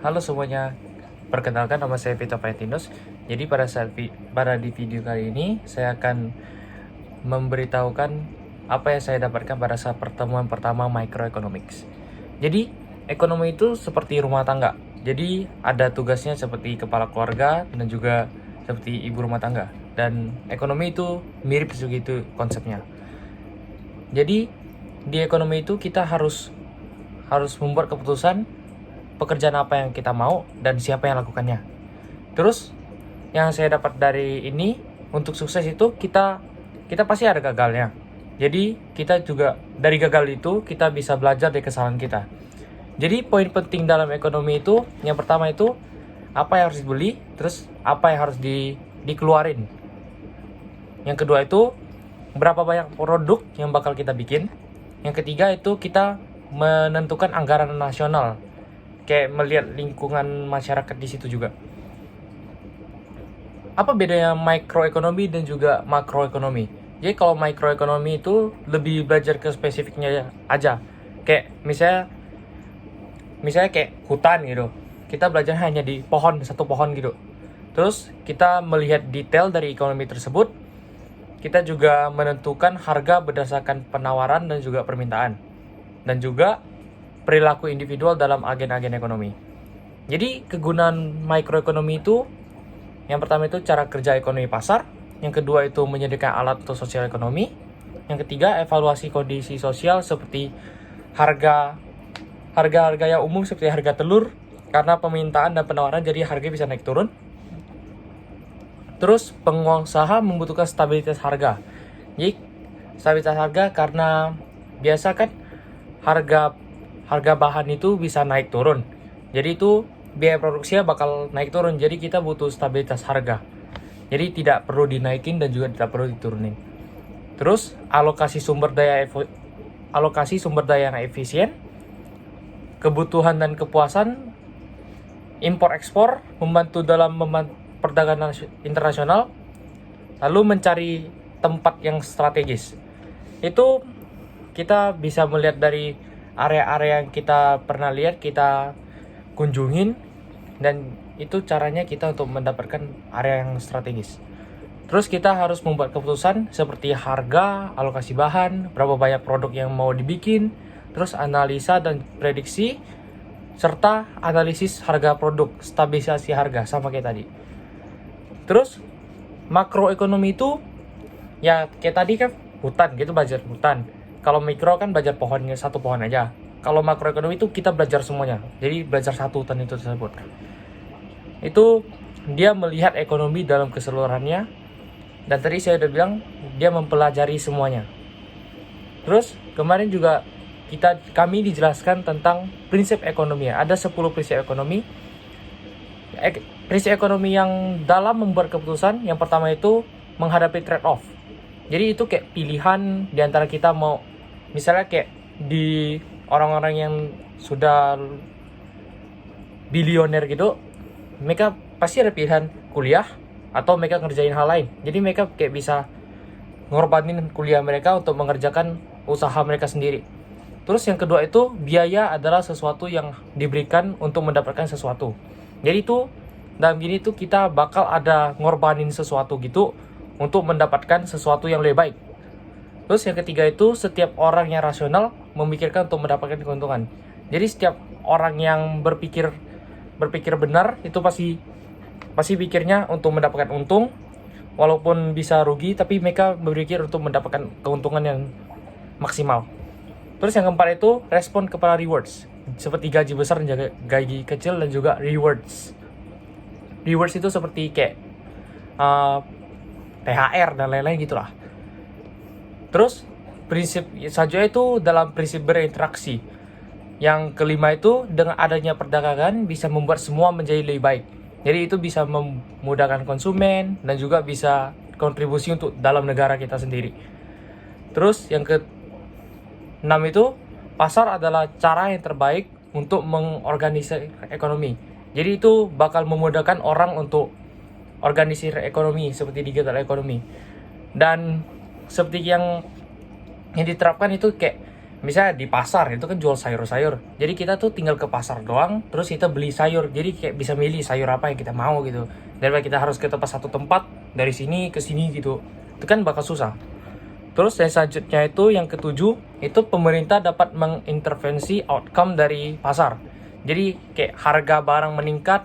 Halo semuanya, perkenalkan nama saya Vito Paetinus. Jadi pada di video kali ini saya akan memberitahukan apa yang saya dapatkan pada saat pertemuan pertama microeconomics. Jadi ekonomi itu seperti rumah tangga. Jadi ada tugasnya seperti kepala keluarga dan juga seperti ibu rumah tangga. Dan ekonomi itu mirip segitu konsepnya. Jadi di ekonomi itu kita harus membuat keputusan pekerjaan apa yang kita mau dan siapa yang lakukannya. Terus yang saya dapat dari ini, untuk sukses itu kita pasti ada gagalnya. Jadi kita juga dari gagal itu kita bisa belajar dari kesalahan kita. Jadi poin penting dalam ekonomi itu, yang pertama itu apa yang harus dibeli, terus apa yang harus dikeluarin. Yang kedua itu berapa banyak produk yang bakal kita bikin. Yang ketiga itu kita menentukan anggaran nasional, kayak melihat lingkungan masyarakat di situ juga. Apa bedanya mikroekonomi dan juga makroekonomi? Jadi kalau mikroekonomi itu lebih belajar ke spesifiknya aja. Kayak misalnya kayak hutan gitu. Kita belajar hanya di satu pohon gitu. Terus kita melihat detail dari ekonomi tersebut. Kita juga menentukan harga berdasarkan penawaran dan juga permintaan. Dan juga perilaku individual dalam agen-agen ekonomi. Jadi kegunaan mikroekonomi itu, yang pertama itu cara kerja ekonomi pasar, yang kedua itu menyediakan alat untuk sosial ekonomi, yang ketiga evaluasi kondisi sosial seperti harga yang umum seperti harga telur, karena permintaan dan penawaran jadi harga bisa naik turun. Terus pengusaha membutuhkan stabilitas harga. Jadi stabilitas harga karena biasa kan harga bahan itu bisa naik turun. Jadi itu biaya produksinya bakal naik turun. Jadi kita butuh stabilitas harga. Jadi tidak perlu dinaikin dan juga tidak perlu diturunin. Terus alokasi sumber daya yang efisien, kebutuhan dan kepuasan, impor ekspor, membantu dalam perdagangan internasional, lalu mencari tempat yang strategis. Itu kita bisa melihat dari area-area yang kita pernah lihat, kita kunjungin, dan itu caranya kita untuk mendapatkan area yang strategis. Terus kita harus membuat keputusan seperti harga, alokasi bahan, berapa banyak produk yang mau dibikin, terus analisa dan prediksi, serta analisis harga produk, stabilisasi harga, sama kayak tadi. Terus makroekonomi itu ya kayak tadi kan hutan gitu, belajar hutan. Kalau mikro kan belajar pohonnya, satu pohon aja. Kalau makroekonomi itu kita belajar semuanya. Jadi belajar satu hutan itu tersebut. Itu dia melihat ekonomi dalam keseluruhannya. Dan tadi saya udah bilang dia mempelajari semuanya. Terus kemarin juga kami dijelaskan tentang prinsip ekonomi. Ada 10 prinsip ekonomi. Prinsip ekonomi yang dalam membuat keputusan, yang pertama itu menghadapi trade-off. Jadi itu kayak pilihan di antara kita mau, misalnya kayak di orang-orang yang sudah bilioner gitu, mereka pasti ada pilihan kuliah atau mereka ngerjain hal lain. Jadi mereka kayak bisa ngorbanin kuliah mereka untuk mengerjakan usaha mereka sendiri. Terus yang kedua itu biaya adalah sesuatu yang diberikan untuk mendapatkan sesuatu. Jadi itu dalam gini tuh kita bakal ada ngorbanin sesuatu gitu untuk mendapatkan sesuatu yang lebih baik. Terus yang ketiga itu setiap orang yang rasional memikirkan untuk mendapatkan keuntungan. Jadi setiap orang yang berpikir benar itu pasti pikirnya untuk mendapatkan untung, walaupun bisa rugi, tapi mereka berpikir untuk mendapatkan keuntungan yang maksimal. Terus yang keempat itu respon kepada rewards, seperti gaji besar dan gaji kecil, dan juga rewards. Rewards itu seperti kayak THR dan lain-lain gitulah. Terus prinsip selanjutnya itu dalam prinsip berinteraksi. Yang kelima itu dengan adanya perdagangan bisa membuat semua menjadi lebih baik. Jadi itu bisa memudahkan konsumen dan juga bisa kontribusi untuk dalam negara kita sendiri. Terus yang ke-6 itu pasar adalah cara yang terbaik untuk mengorganisasi ekonomi. Jadi itu bakal memudahkan orang untuk organisasi ekonomi seperti digital ekonomi. Dan seperti yang diterapkan itu kayak misalnya di pasar itu kan jual sayur-sayur, jadi kita tuh tinggal ke pasar doang, terus kita beli sayur, jadi kayak bisa milih sayur apa yang kita mau gitu, daripada kita harus ke satu tempat dari sini ke sini gitu, itu kan bakal susah. Terus yang selanjutnya itu yang ketujuh, itu pemerintah dapat mengintervensi outcome dari pasar. Jadi kayak harga barang meningkat,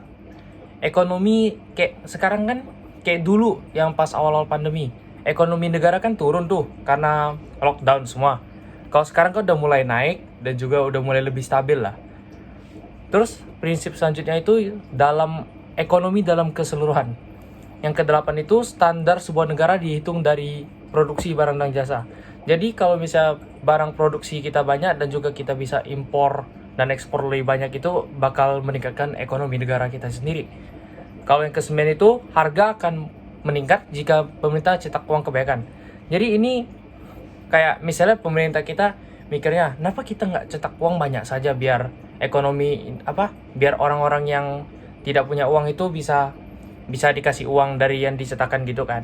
ekonomi kayak sekarang kan kayak dulu yang pas awal-awal pandemi, ekonomi negara kan turun tuh karena lockdown semua. Kalau sekarang kan udah mulai naik dan juga udah mulai lebih stabil lah. Terus prinsip selanjutnya itu dalam ekonomi dalam keseluruhan. Yang kedelapan itu standar sebuah negara dihitung dari produksi barang dan jasa. Jadi kalau misalnya barang produksi kita banyak dan juga kita bisa impor dan ekspor lebih banyak, itu bakal meningkatkan ekonomi negara kita sendiri. Kalau yang kesembilan itu harga akan meningkat jika pemerintah cetak uang kebanyakan. Jadi ini kayak misalnya pemerintah kita mikirnya, kenapa kita nggak cetak uang banyak saja biar ekonomi biar orang-orang yang tidak punya uang itu bisa dikasih uang dari yang dicetakkan gitu kan.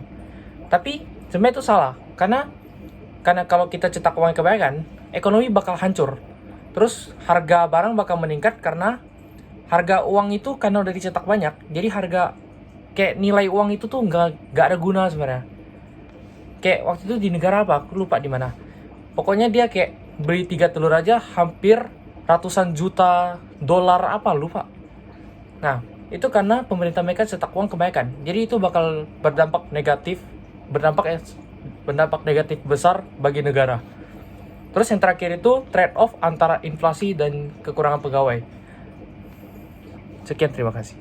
Tapi sebenarnya itu salah, karena kalau kita cetak uang kebanyakan, ekonomi bakal hancur. Terus harga barang bakal meningkat karena harga uang itu karena udah dicetak banyak, jadi harga kayak nilai uang itu tuh nggak ada guna sebenarnya. Kayak waktu itu di negara apa, aku lupa di mana. Pokoknya dia kayak beli 3 telur aja hampir ratusan juta dolar apa, lupa. Nah, itu karena pemerintah mereka cetak uang kebanyakan. Jadi itu bakal berdampak negatif besar bagi negara. Terus yang terakhir itu trade off antara inflasi dan kekurangan pegawai. Sekian, terima kasih.